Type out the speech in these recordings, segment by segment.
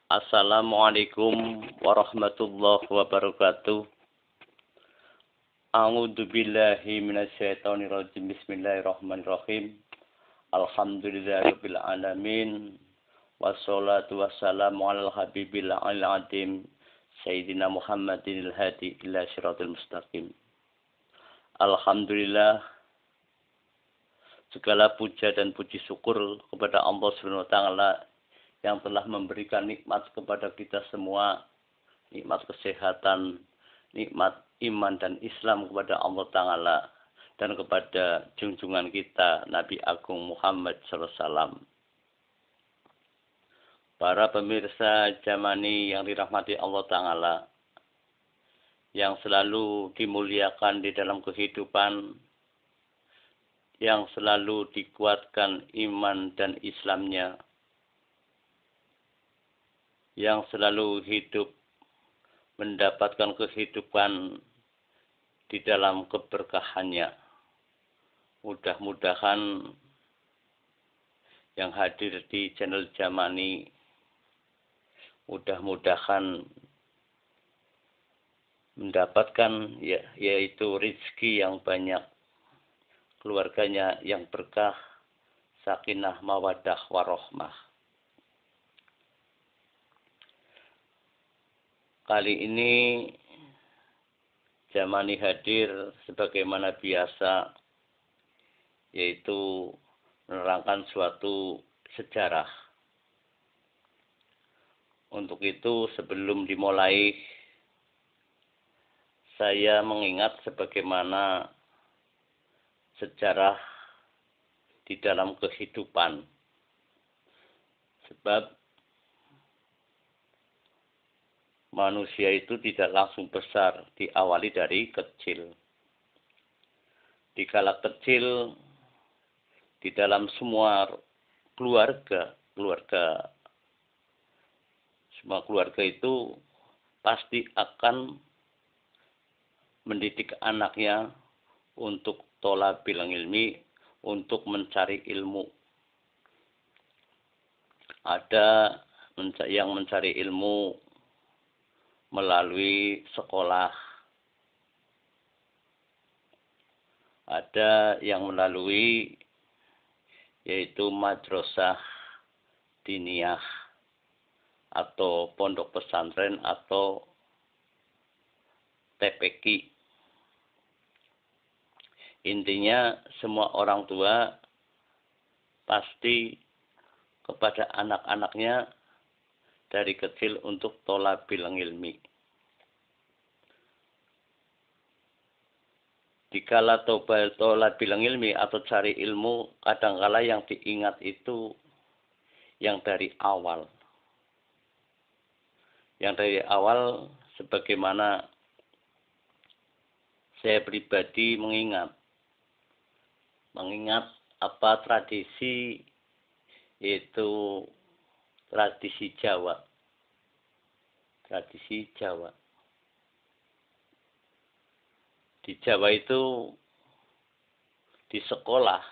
Assalamualaikum warahmatullahi wabarakatuh. A'udzu billahi minasyaitonir rajim. Bismillahirrahmanirrahim. Alhamdulillahirabbil alamin. Wassalatu wassalamu alal habibil azim Sayyidina Muhammadinil hadi ila siratal mustaqim. Alhamdulillah, segala puja dan puji syukur kepada Allah Subhanahu wa taala yang telah memberikan nikmat kepada kita semua, nikmat kesehatan, nikmat iman dan Islam kepada Allah Ta'ala, dan kepada junjungan kita Nabi Agung Muhammad SAW. Para pemirsa Jamani yang dirahmati Allah Ta'ala, yang selalu dimuliakan di dalam kehidupan, yang selalu dikuatkan iman dan Islamnya, yang selalu hidup mendapatkan kehidupan di dalam keberkahannya. Mudah-mudahan yang hadir di channel Jamani, mudah-mudahan mendapatkan yaitu rezeki yang banyak, keluarganya yang berkah, sakinah, mawaddah, warahmah. Kali ini Jamani hadir sebagaimana biasa, yaitu menerangkan suatu sejarah. Untuk itu, sebelum dimulai, saya mengingat sebagaimana sejarah di dalam kehidupan. Sebab manusia itu tidak langsung besar, diawali dari kecil. Dikala kecil, di dalam semua keluarga itu pasti akan mendidik anaknya untuk thalabil ilmi, untuk mencari ilmu. Ada yang mencari ilmu melalui sekolah, ada yang melalui yaitu madrasah diniyah atau pondok pesantren atau TPQ. Intinya semua orang tua pasti kepada anak-anaknya dari kecil untuk thalabil ilmi. Dikala thalabil ilmi atau cari ilmu, kadangkala yang diingat itu yang dari awal. Yang dari awal sebagaimana saya pribadi mengingat apa tradisi, yaitu tradisi Jawa. Tradisi Jawa. Di Jawa itu di sekolah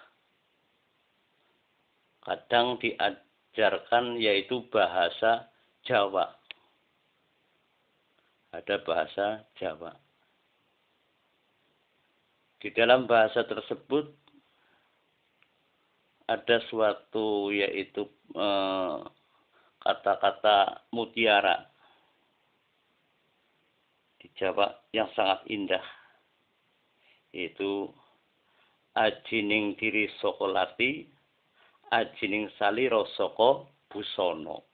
kadang diajarkan yaitu bahasa Jawa. Ada bahasa Jawa. Di dalam bahasa tersebut ada suatu yaitu kata-kata mutiara di Jawa yang sangat indah, yaitu ajining diri sokolati, ajining saliro soko busono.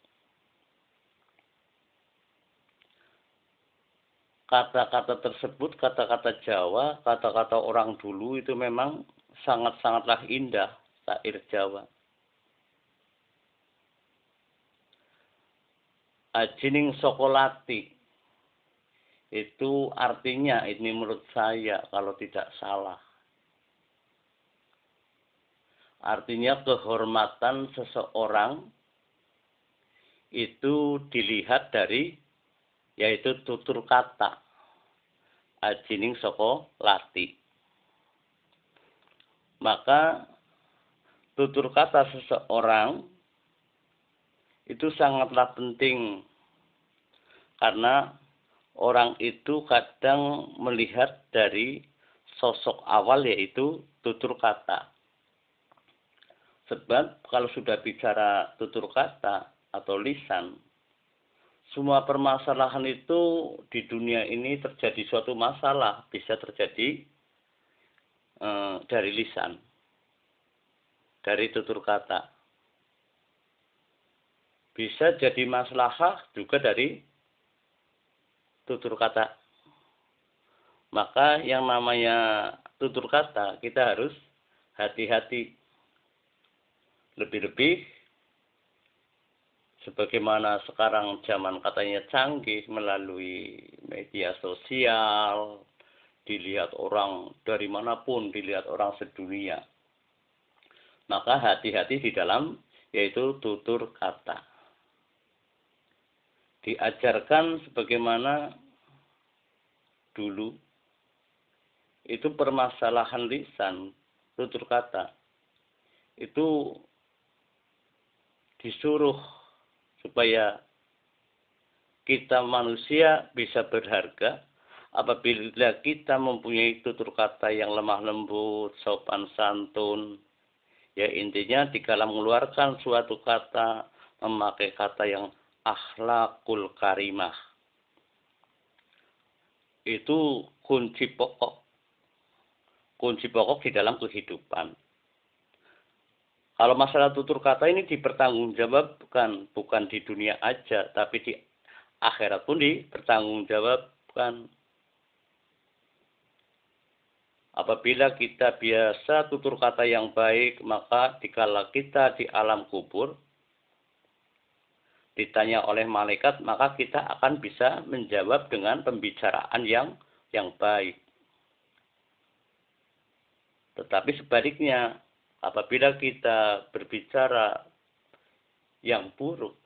Kata-kata tersebut, kata-kata Jawa, kata-kata orang dulu itu memang sangat-sangatlah indah, syair Jawa. Ajining sokolati itu artinya, ini menurut saya kalau tidak salah, artinya kehormatan seseorang itu dilihat dari yaitu tutur kata. Ajining sokolati. Maka tutur kata seseorang itu sangatlah penting Karena orang itu kadang melihat dari sosok awal, yaitu tutur kata. Sebab kalau sudah bicara tutur kata atau lisan, semua permasalahan itu di dunia ini terjadi suatu masalah, bisa terjadi dari lisan, dari tutur kata. Bisa jadi masalah juga dari tutur kata. Maka yang namanya tutur kata, kita harus hati-hati. Lebih-lebih, sebagaimana sekarang zaman katanya canggih melalui media sosial, dilihat orang dari manapun, dilihat orang sedunia. Maka hati-hati di dalam, yaitu tutur kata. Diajarkan sebagaimana dulu, itu permasalahan lisan, tutur kata, itu disuruh supaya kita manusia bisa berharga apabila kita mempunyai tutur kata yang lemah lembut, sopan santun. Ya intinya di dalam mengeluarkan suatu kata, memakai kata yang akhlakul karimah. Itu kunci pokok. Kunci pokok di dalam kehidupan. Kalau masalah tutur kata ini dipertanggungjawabkan, bukan di dunia aja, tapi di akhirat pun dipertanggungjawabkan. Apabila kita biasa tutur kata yang baik, maka dikala kita di alam kubur, ditanya oleh malaikat, maka kita akan bisa menjawab dengan pembicaraan yang baik. Tetapi sebaliknya, apabila kita berbicara yang buruk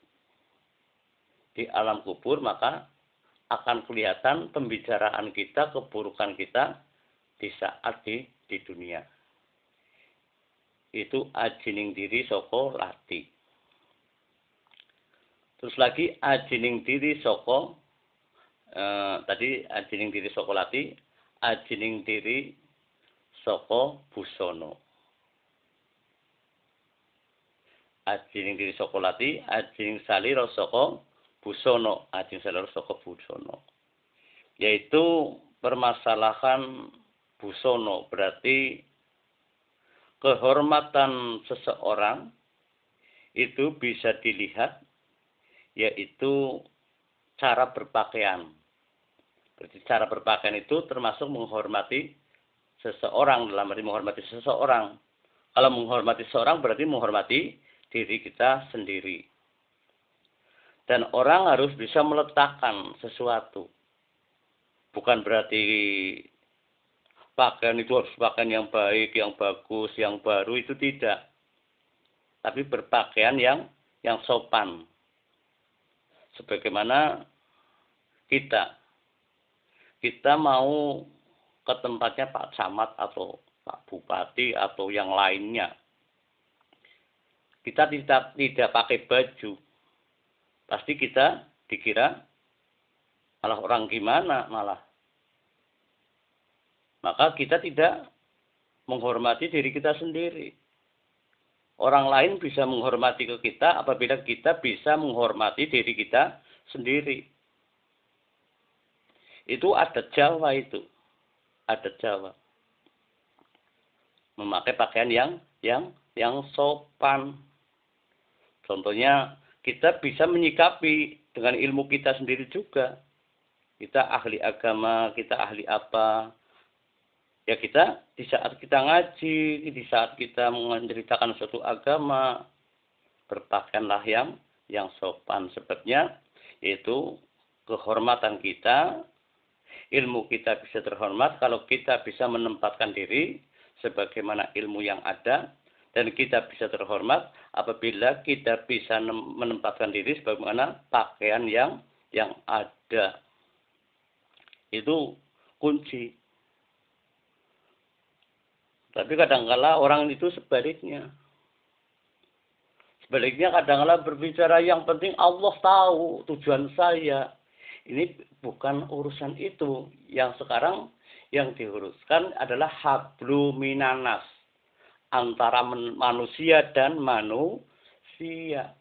di alam kubur, maka akan kelihatan pembicaraan kita, keburukan kita di saat di dunia. Itu ajining diri soko lati. Terus lagi ajining diri soko, tadi ajining diri soko lati, ajining diri soko busono. Ajining diri saka lati, ajining salira saka busana, ajining salira saka busana. Yaitu permasalahan busana, berarti kehormatan seseorang itu bisa dilihat, yaitu cara berpakaian. Berarti cara berpakaian itu termasuk menghormati seseorang, dalam arti menghormati seseorang. Kalau menghormati seseorang berarti menghormati diri kita sendiri. Dan orang harus bisa meletakkan sesuatu. Bukan berarti pakaian itu harus pakaian yang baik, yang bagus, yang baru, itu tidak. Tapi berpakaian yang sopan. Sebagaimana kita mau ke tempatnya Pak Camat atau Pak Bupati atau yang lainnya. Kita tidak pakai baju. Pasti kita dikira malah orang gimana malah. Maka kita tidak menghormati diri kita sendiri. Orang lain bisa menghormati ke kita apabila kita bisa menghormati diri kita sendiri. Itu adat Jawa itu. Adat Jawa. Memakai pakaian yang sopan. Contohnya, kita bisa menyikapi dengan ilmu kita sendiri juga. Kita ahli agama, kita ahli apa. Ya kita, di saat kita ngaji, di saat kita menceritakan suatu agama, berpakaianlah yang sopan. Sebabnya, yaitu kehormatan kita, ilmu kita bisa terhormat kalau kita bisa menempatkan diri sebagaimana ilmu yang ada. Dan kita bisa terhormat apabila kita bisa menempatkan diri sebagaimana pakaian yang ada. Itu kunci. Tapi kadang-kala orang itu sebaliknya. Sebaliknya kadang-kala berbicara yang penting Allah tahu tujuan saya. Ini bukan urusan itu. Yang sekarang yang diuruskan adalah hablu minanas. Antara manusia dan manusia.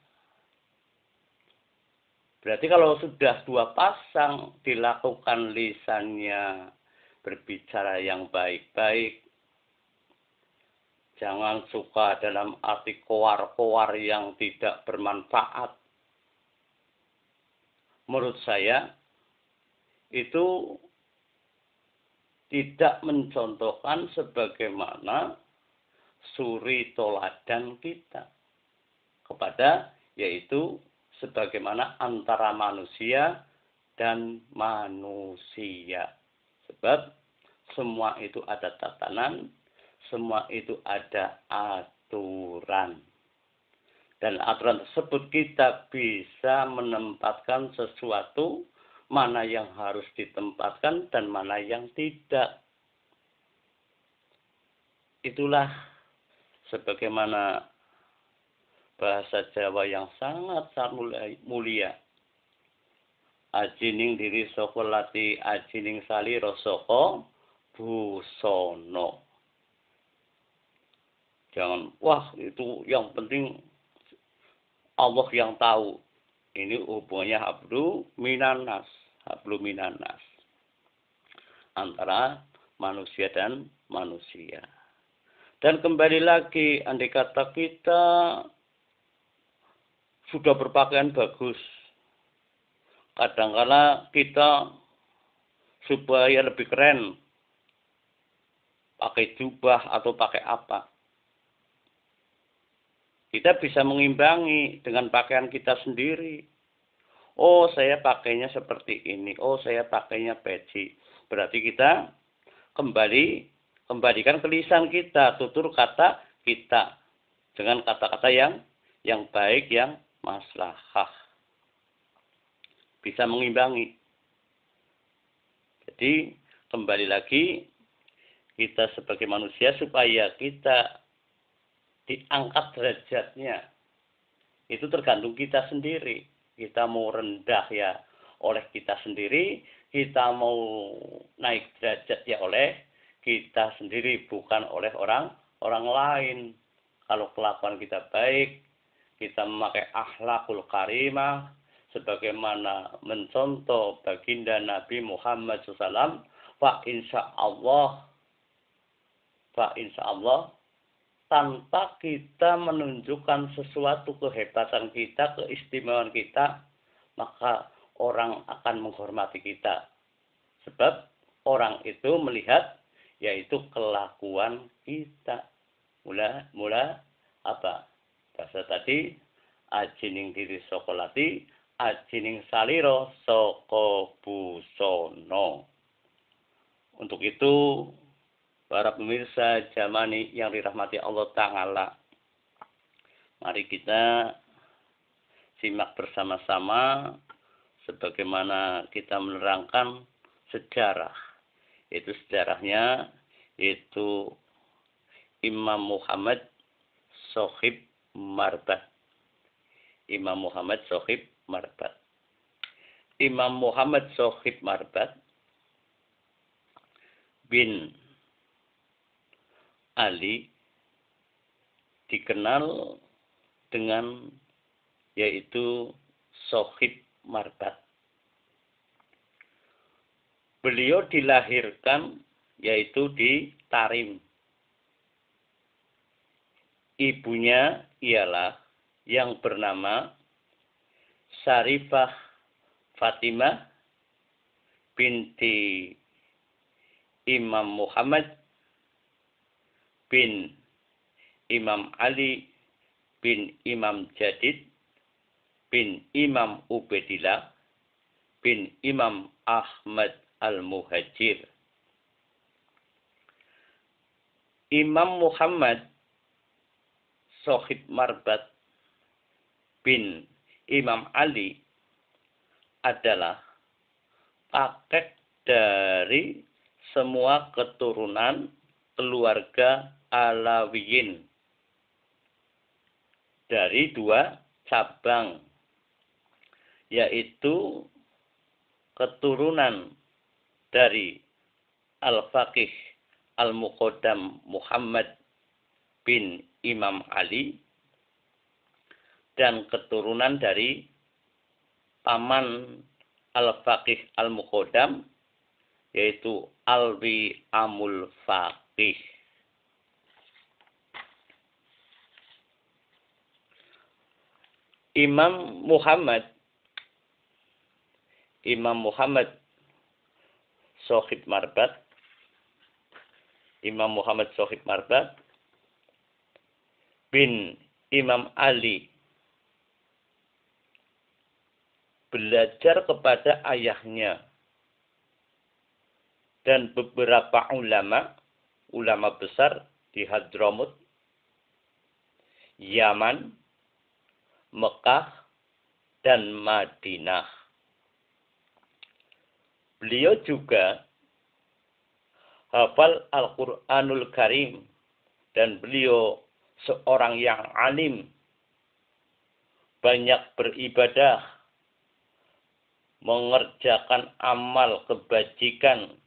Berarti kalau sudah dua pasang dilakukan lisannya berbicara yang baik-baik. Jangan suka dalam arti koar-koar yang tidak bermanfaat. Menurut saya, itu tidak mencontohkan sebagaimana suri toladan kita. Kepada, yaitu sebagaimana antara manusia dan manusia. Sebab semua itu ada tatanan, semua itu ada aturan. Dan aturan tersebut kita bisa menempatkan sesuatu mana yang harus ditempatkan dan mana yang tidak. Itulah sebagaimana bahasa Jawa yang sangat mulia. Ajining diri soko lati ajining salira saka busana. Jangan, wah itu yang penting Allah yang tahu. Ini hubungannya hablu minanas. Hablu minanas. Antara manusia dan manusia. Dan kembali lagi, andai kata kita sudah berpakaian bagus. Kadang-kala kita supaya lebih keren. Pakai jubah atau pakai apa. Kita bisa mengimbangi dengan pakaian kita sendiri. Oh, saya pakainya seperti ini. Oh, saya pakainya peci. Berarti kita kembalikan ke lisan kita, tutur kata kita dengan kata-kata yang baik, yang maslahah. Bisa mengimbangi. Jadi, kembali lagi kita sebagai manusia supaya kita diangkat derajatnya. Itu tergantung kita sendiri. Kita mau rendah ya oleh kita sendiri, kita mau naik derajat ya oleh kita sendiri, bukan oleh orang lain. Kalau kelakuan kita baik, kita memakai akhlakul karimah, sebagaimana mencontoh baginda Nabi Muhammad SAW, Pak insya Allah, tanpa kita menunjukkan sesuatu kehebatan kita, keistimewaan kita, maka orang akan menghormati kita. Sebab orang itu melihat yaitu kelakuan kita. Mula apa? Bahasa tadi, ajining diri sokolati, ajining saliro soko busono. Untuk itu, para pemirsa Jamani yang dirahmati Allah Ta'ala, mari kita simak bersama-sama sebagaimana kita menerangkan sejarah. Itu sejarahnya, yaitu Imam Muhammad Sohib Marbat. Imam Muhammad Sohib Marbat. Imam Muhammad Sohib Marbat bin Ali dikenal dengan yaitu Sohib Marbat. Beliau dilahirkan yaitu di Tarim. Ibunya ialah yang bernama Syarifah Fatimah binti Imam Muhammad bin Imam Ali bin Imam Jadid bin Imam Ubaidillah bin Imam Ahmad Al-Muhajir. Imam Muhammad Sohib Marbat bin Imam Ali adalah kakek dari semua keturunan keluarga Alawiyin dari dua cabang, yaitu keturunan dari Al-Faqih Al-Muqaddam Muhammad bin Imam Ali dan keturunan dari paman Al-Faqih Al-Muqaddam yaitu Alwi Amul Faqih. Imam Muhammad Sohib Marbat, Imam Muhammad Sohib Marbat bin Imam Ali belajar kepada ayahnya dan beberapa ulama besar di Hadramut, Yaman, Mekah, dan Madinah. Beliau juga hafal Al-Quranul Karim dan beliau seorang yang alim, banyak beribadah, mengerjakan amal kebajikan,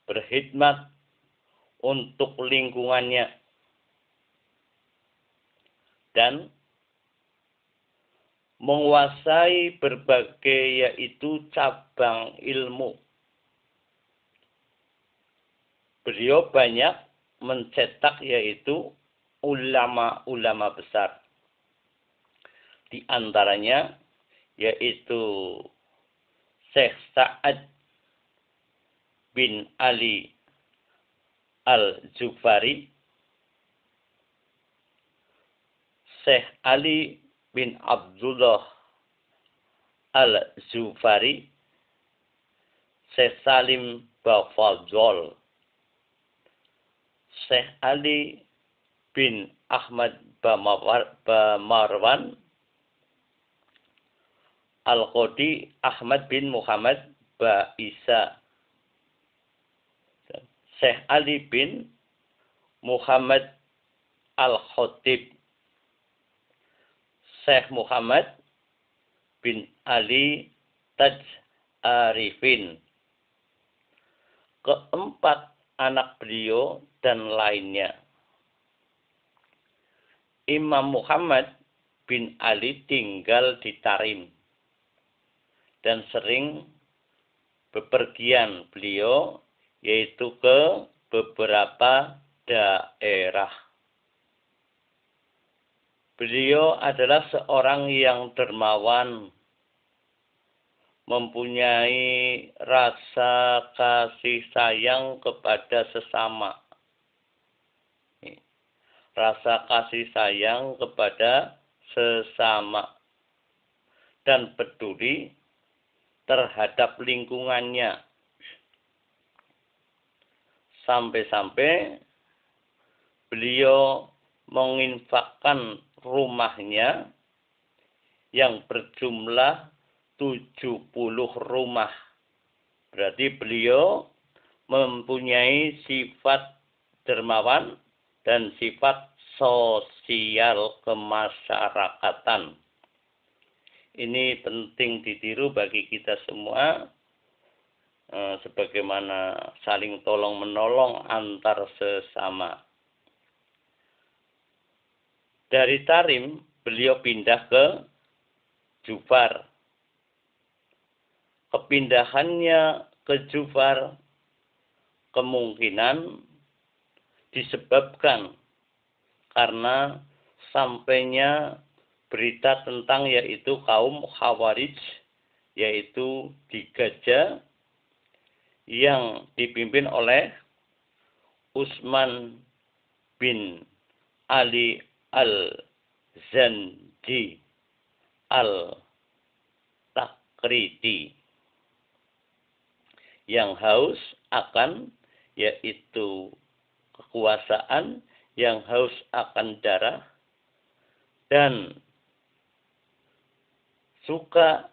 berkhidmat untuk lingkungannya, dan menguasai berbagai yaitu cabang ilmu. Beliau banyak mencetak yaitu ulama-ulama besar. Di antaranya yaitu Syekh Sa'ad bin Ali Al-Jufari, Syekh Ali bin Abdullah Al-Jufari, Syekh Salim Bafadzol, Syekh Ali bin Ahmad Bamarwan, Al-Qadi Ahmad bin Muhammad Ba'isa, Syekh Ali bin Muhammad Al-Khatib, Syekh Muhammad bin Ali Taj Arifin. Keempat anak beliau dan lainnya. Imam Muhammad bin Ali tinggal di Tarim dan sering bepergian beliau yaitu ke beberapa daerah. Beliau adalah seorang yang dermawan, mempunyai rasa kasih sayang kepada sesama. Rasa kasih sayang kepada sesama dan peduli terhadap lingkungannya. Sampai-sampai beliau menginfakkan rumahnya yang berjumlah 70 rumah. Berarti beliau mempunyai sifat dermawan dan sifat sosial kemasyarakatan. Ini penting ditiru bagi kita semua, sebagaimana saling tolong-menolong antar sesama. Dari Tarim, beliau pindah ke Jufar. Kepindahannya ke Jufar kemungkinan disebabkan karena sampainya berita tentang yaitu kaum Khawarij, yaitu di Gaza yang dipimpin oleh Utsman bin Ali Al-Zandi Al-Takriti yang haus akan yaitu kekuasaan, yang haus akan darah, dan suka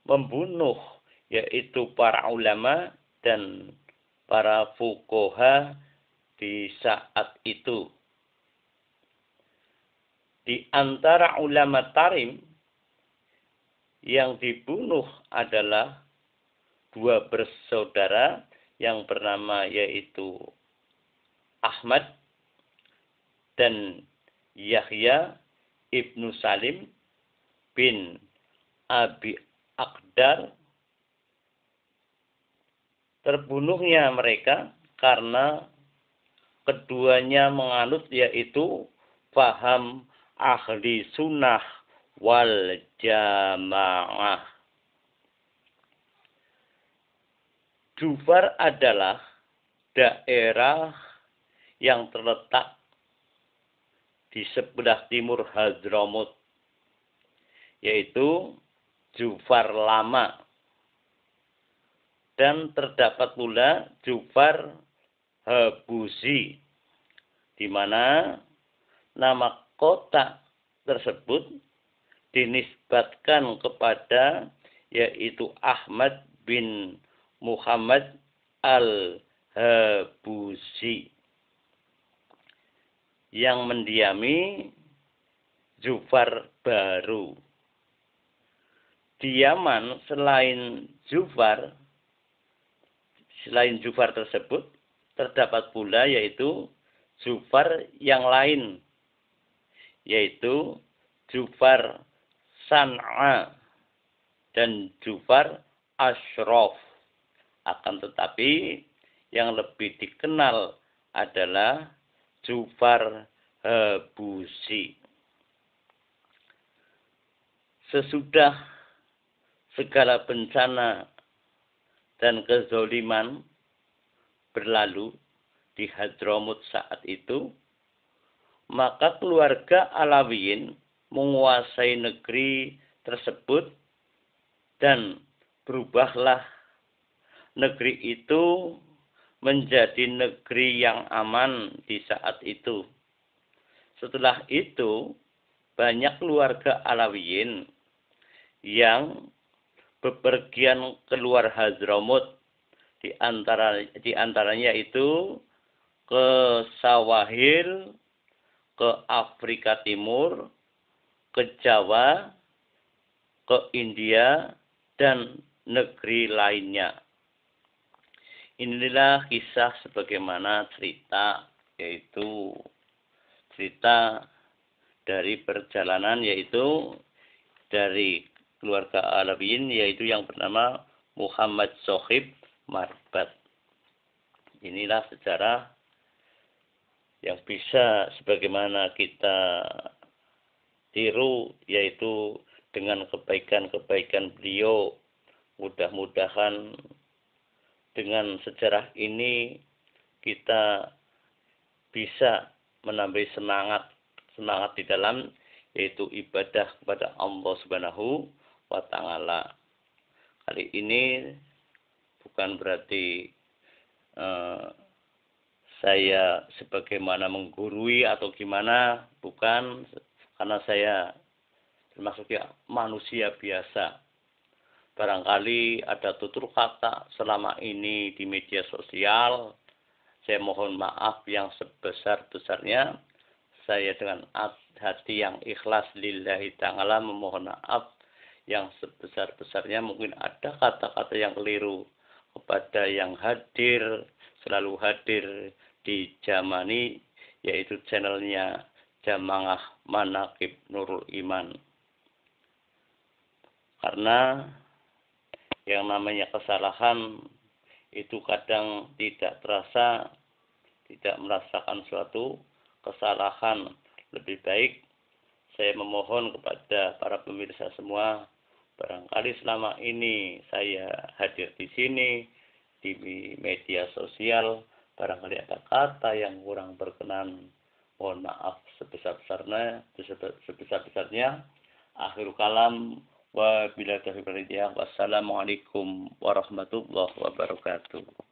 membunuh yaitu para ulama dan para fuqaha di saat itu. Di antara ulama Tarim Yang dibunuh adalah dua bersaudara yang bernama yaitu Ahmad dan Yahya ibnu Salim bin Abi Akdar. Terbunuhnya mereka karena keduanya menganut yaitu paham ahli sunnah wal jamaah. Jufar adalah daerah yang terletak di sebelah timur Hadramut, yaitu Jufar Lama. Dan terdapat pula Jufar Habuzi, di mana nama kota tersebut dinisbatkan kepada yaitu Ahmad bin Muhammad al-Habuzi yang mendiami Jufar baru. Di Yaman selain Jufar tersebut terdapat pula yaitu Jufar yang lain, yaitu Jufar San'a dan Jufar Ashraf. Akan tetapi yang lebih dikenal adalah Jufar Habuzi. Sesudah segala bencana dan kezoliman berlalu di Hadramut saat itu, maka keluarga Alawiyin menguasai negeri tersebut dan berubahlah negeri itu menjadi negeri yang aman di saat itu. Setelah itu, banyak keluarga Alawiyin yang bepergian keluar Hadramut, di antaranya itu ke Sawahil, ke Afrika Timur, ke Jawa, ke India, dan negeri lainnya. Inilah kisah sebagaimana cerita, yaitu cerita dari perjalanan, yaitu dari keluarga Alawiyin, yaitu yang bernama Muhammad Sohib Marbat. Inilah sejarah yang bisa sebagaimana kita tiru, yaitu dengan kebaikan-kebaikan beliau. Mudah-mudahan dengan sejarah ini kita bisa menambah semangat di dalam yaitu ibadah kepada Allah Subhanahu wa Ta'ala. Kali ini bukan berarti saya sebagaimana menggurui atau gimana, bukan, karena saya termasuk ya manusia biasa. Barangkali ada tutur kata selama ini di media sosial, saya mohon maaf yang sebesar-besarnya. Saya dengan hati yang ikhlas lillahi ta'ala memohon maaf yang sebesar-besarnya. Mungkin ada kata-kata yang keliru kepada yang selalu hadir di Jamani, yaitu channelnya Jamaah Manaqib Nurul Iman. Karena yang namanya kesalahan itu kadang tidak terasa, tidak merasakan suatu kesalahan. Lebih baik saya memohon kepada para pemirsa semua, barangkali selama ini saya hadir di sini di media sosial, barangkali ada kata yang kurang berkenan, mohon maaf sebesar-besarnya. Akhirul kalam, wabillahi taufiq wal hidayah. Wassalamualaikum warahmatullahi wabarakatuh.